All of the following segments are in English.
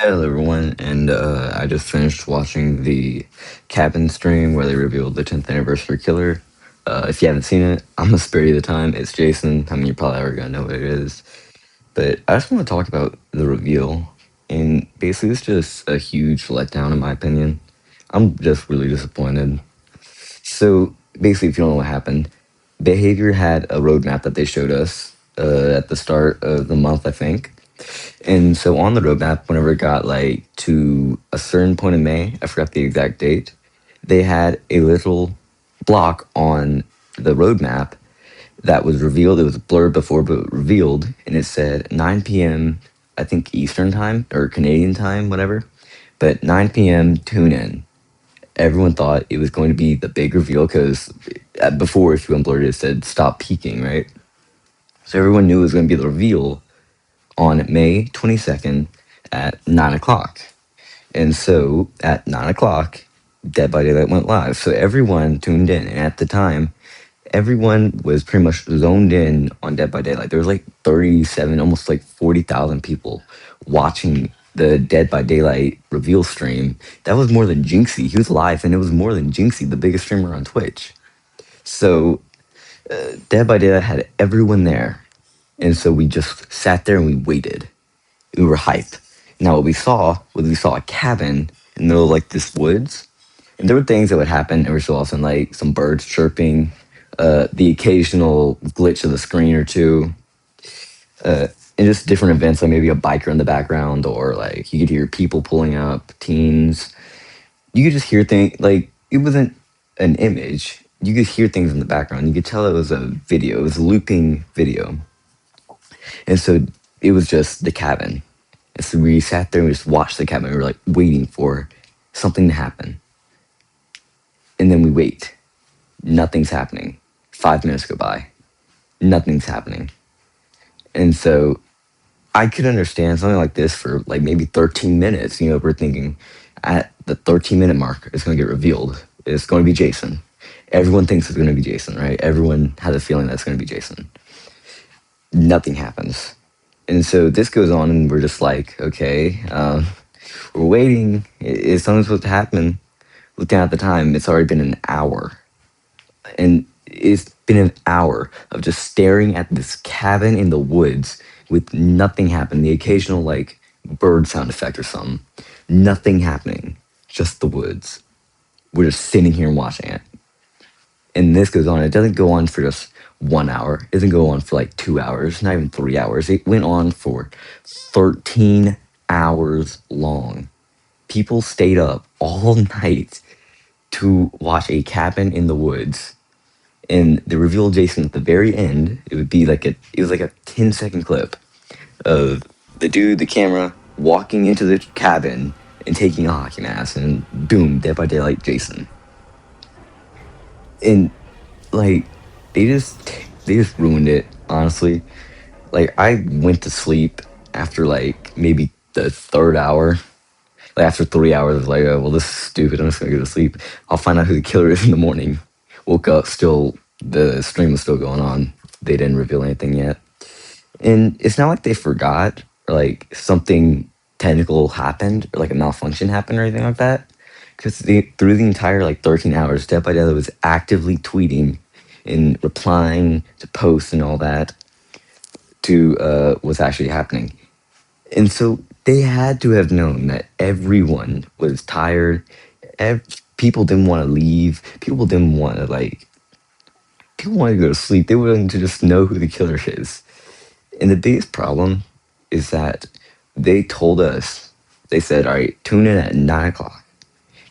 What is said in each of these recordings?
Hello, everyone, and I just finished watching the Cabin stream where they revealed the 10th anniversary killer. If you haven't seen it, I'm gonna spare you the time. It's Jason. I mean, you're probably already gonna know what it is, but I just want to talk about the reveal. And basically, it's just a huge letdown, in my opinion. I'm just really disappointed. So, basically, if you don't know what happened, Behavior had a roadmap that they showed us at the start of the month, I think. And so on the roadmap, whenever it got like to a certain point in May, I forgot the exact date, they had a little block on the roadmap that was revealed. It was blurred before, but revealed, and it said 9 p.m. I think Eastern time or Canadian time, whatever. But 9 p.m. tune in. Everyone thought it was going to be the big reveal because before, if you unblurred it, it said stop peeking, right? So everyone knew it was going to be the reveal on May 22nd at 9 o'clock. And so at 9 o'clock, Dead by Daylight went live. So everyone tuned in. And at the time, everyone was pretty much zoned in on Dead by Daylight. There was like 37, almost like 40,000 people watching the Dead by Daylight reveal stream. That was more than Jinxie. He was live, and it was more than Jinxie, the biggest streamer on Twitch. So Dead by Daylight had everyone there. And so we just sat there and we waited. We were hyped. Now what we saw was we saw a cabin in the middle of like this woods, and there were things that would happen every so often, like some birds chirping, the occasional glitch of the screen or two, and just different events, like maybe a biker in the background, or like you could hear people pulling up, teens. You could just hear things like it wasn't an image. You could hear things in the background. You could tell it was a video. It was a looping video, and so it was just the cabin. And so we sat there and we just watched the cabin. We were like waiting for something to happen. And then we wait. Nothing's happening. 5 minutes go by. Nothing's happening. And so I could understand something like this for like maybe 13 minutes. You know, we're thinking at the 13-minute mark, it's going to get revealed. It's going to be Jason. Everyone thinks it's going to be Jason, right? Everyone has a feeling that's going to be Jason. Nothing happens. And so this goes on, and we're just like, okay, we're waiting. Is something supposed to happen? Look down at the time. It's already been an hour. And it's been an hour of just staring at this cabin in the woods with nothing happening. The occasional, like, bird sound effect or something. Nothing happening. Just the woods. We're just sitting here and watching it. And this goes on. It doesn't go on for just 1 hour. It doesn't go on for like 2 hours, not even 3 hours. It went on for 13 hours long. People stayed up all night to watch a cabin in the woods. And the reveal Jason at the very end, it was like a 10-second clip of the dude, the camera, walking into the cabin and taking a hockey mask, and boom, Dead by Daylight Jason. And like they just ruined it, honestly. Like I went to sleep after like maybe the third hour. Like after 3 hours, I was like, oh, well, this is stupid. I'm just gonna go to sleep. I'll find out who the killer is in the morning. Woke up, still the stream was still going on. They didn't reveal anything yet, and it's not like they forgot or like something technical happened or like a malfunction happened or anything like that. Because through the entire like 13 hours, Dead by Daylight was actively tweeting and replying to posts and all that to what's actually happening. And so they had to have known that everyone was tired. People didn't want to leave. People didn't want to like. People wanted to go to sleep. They wanted to just know who the killer is. And the biggest problem is that they told us. They said, "All right, tune in at 9 o'clock."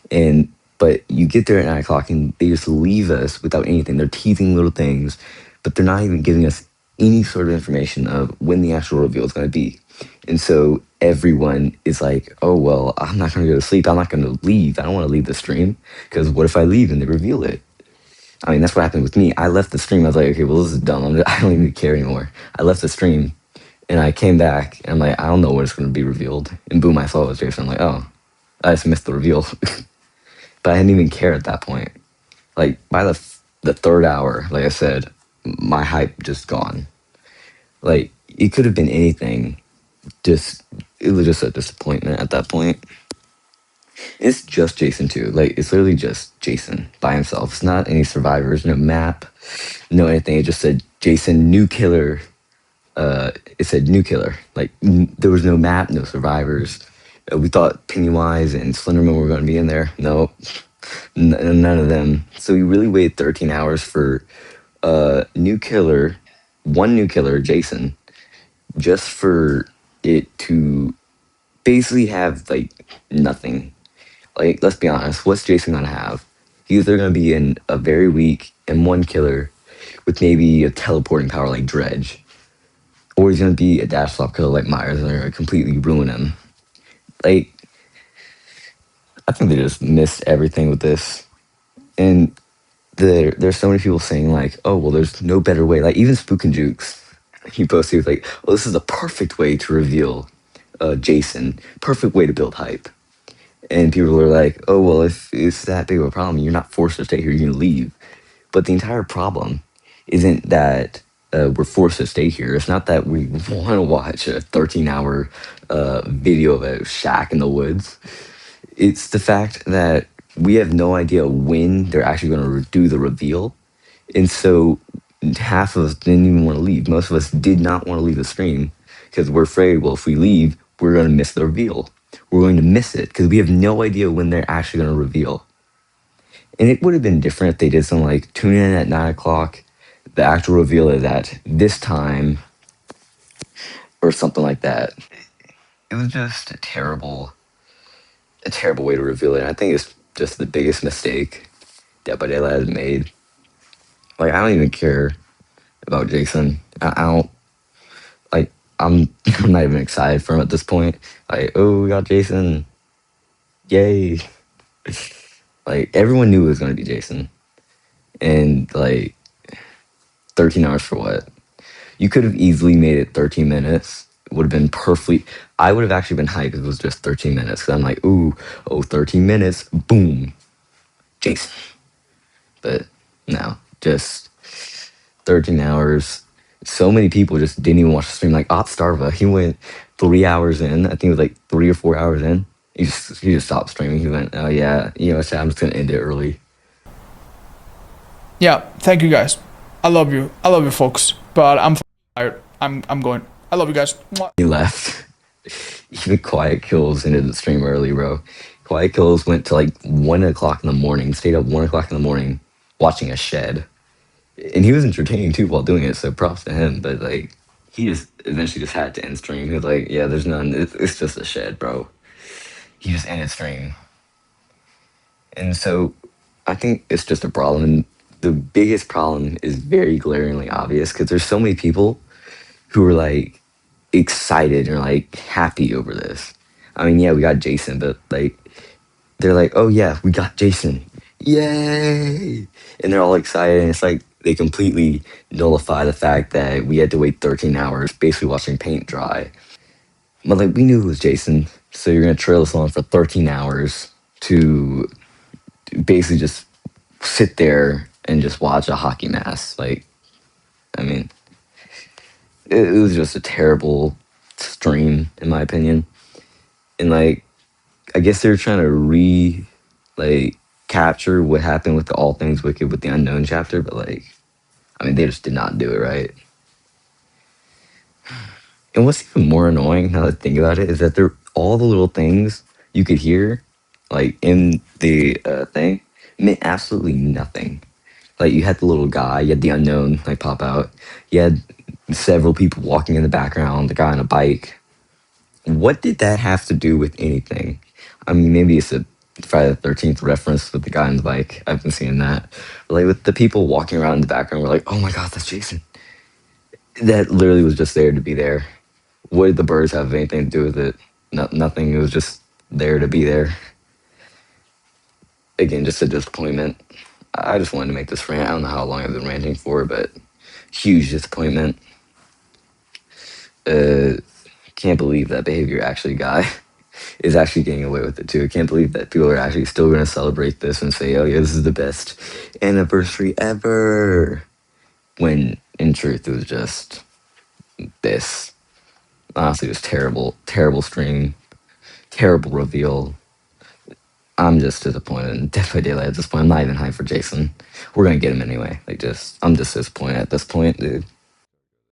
And but you get there at 9 o'clock and they just leave us without anything. They're teasing little things, but they're not even giving us any sort of information of when the actual reveal is going to be. And so everyone is like, oh, well, I'm not going to go to sleep. I'm not going to leave. I don't want to leave the stream because what if I leave and they reveal it? I mean, that's what happened with me. I left the stream. I was like, okay, well, this is dumb. I don't even care anymore. I left the stream and I came back and I'm like, I don't know what is going to be revealed. And boom, I saw it was Jason. I'm like, oh, I just missed the reveal. But I didn't even care at that point. Like by the third hour, like I said, my hype just gone. Like it could have been anything. Just it was just a disappointment at that point. It's just Jason too. Like it's literally just Jason by himself. It's not any survivors, no map, no anything. It just said Jason, new killer. It said new killer. Like there was no map, no survivors. We thought Pennywise and Slenderman were going to be in there. No, none of them. So we really waited 13 hours for new killer, one new killer, Jason, just for it to basically have like nothing. Like, let's be honest, what's Jason gonna have? He's either gonna be in a very weak M1 killer with maybe a teleporting power like Dredge, or he's gonna be a dash flop killer like Myers and they're gonna completely ruin him. Like, I think they just missed everything with this. And there's so many people saying like, oh well, there's no better way. Like even Spook and Jukes, he posted, he was like, oh, this is the perfect way to reveal Jason, perfect way to build hype. And people are like, oh, well, if it's that big of a problem, you're not forced to stay here, you can leave. But the entire problem isn't that we're forced to stay here. It's not that we want to watch a 13-hour video of a shack in the woods. It's the fact that we have no idea when they're actually going to do the reveal. And so half of us didn't even want to leave. Most of us did not want to leave the stream because we're afraid, well, if we leave, we're going to miss the reveal. We're going to miss it because we have no idea when they're actually going to reveal. And it would have been different if they did something like tune in at 9 o'clock, the actual reveal is at this time, or something like that. It was just a terrible way to reveal it. And I think it's just the biggest mistake Dead by Daylight has made. Like, I don't even care about Jason. I don't like. I'm not even excited for him at this point. Like, oh, we got Jason, yay! Like everyone knew it was gonna be Jason, and like 13 hours for what? You could have easily made it 13 minutes. It would have been perfectly. I would have actually been hyped if it was just 13 minutes. Cause I'm like, ooh, oh, 13 minutes, boom, Jason. But no, just 13 hours. So many people just didn't even watch the stream. Like Op Starva, he went 3 hours in. I think it was like 3 or 4 hours in. He just stopped streaming. He went, oh yeah, you know, I'm just gonna end it early. Yeah, thank you guys. I love you. I love you, folks. But I'm tired. I'm going. I love you guys. Mwah. He left. Even Quiet Kills ended the stream early, bro. Quiet Kills went to like 1 o'clock in the morning, stayed up 1 o'clock in the morning watching a shed. And he was entertaining too while doing it, so props to him. But like, he just eventually just had to end stream. He was like, yeah, there's none. It's just a shed, bro. He just ended stream. And so I think it's just a problem. And the biggest problem is very glaringly obvious because there's so many people who are like excited or like happy over this. I mean, yeah, we got Jason, but like they're like, oh yeah, we got Jason. Yay! And they're all excited, and it's like they completely nullify the fact that we had to wait 13 hours basically watching paint dry. But like we knew it was Jason, so you're gonna trail us on for 13 hours to basically just sit there and just watch a hockey mass. Like, I mean, it was just a terrible stream in my opinion. And like I guess they're trying to like capture what happened with the All Things Wicked with the Unknown chapter, but like I mean they just did not do it right. And what's even more annoying now that I think about it is that they're all the little things you could hear like in the thing meant absolutely nothing. Like you had the little guy, you had the unknown like pop out, you had several people walking in the background, the guy on a bike. What did that have to do with anything? I mean, maybe it's a Friday the 13th reference with the guy on the bike. I've been seeing that. But like with the people walking around in the background, we're like, oh my God, that's Jason. That literally was just there to be there. What did the birds have anything to do with it? No, nothing. It was just there to be there. Again, just a disappointment. I just wanted to make this rant. I don't know how long I've been ranting for, but huge disappointment. Uh, can't believe that behavior actually guy is actually getting away with it too. I can't believe that people are actually still going to celebrate this and say, oh yeah, this is the best anniversary ever. When in truth, it was just this. Honestly, just terrible, terrible stream, terrible reveal. I'm just disappointed in Dead by Daylight at this point. I'm not even hyped for Jason. We're gonna get him anyway. Like, just I'm just disappointed at this point, dude.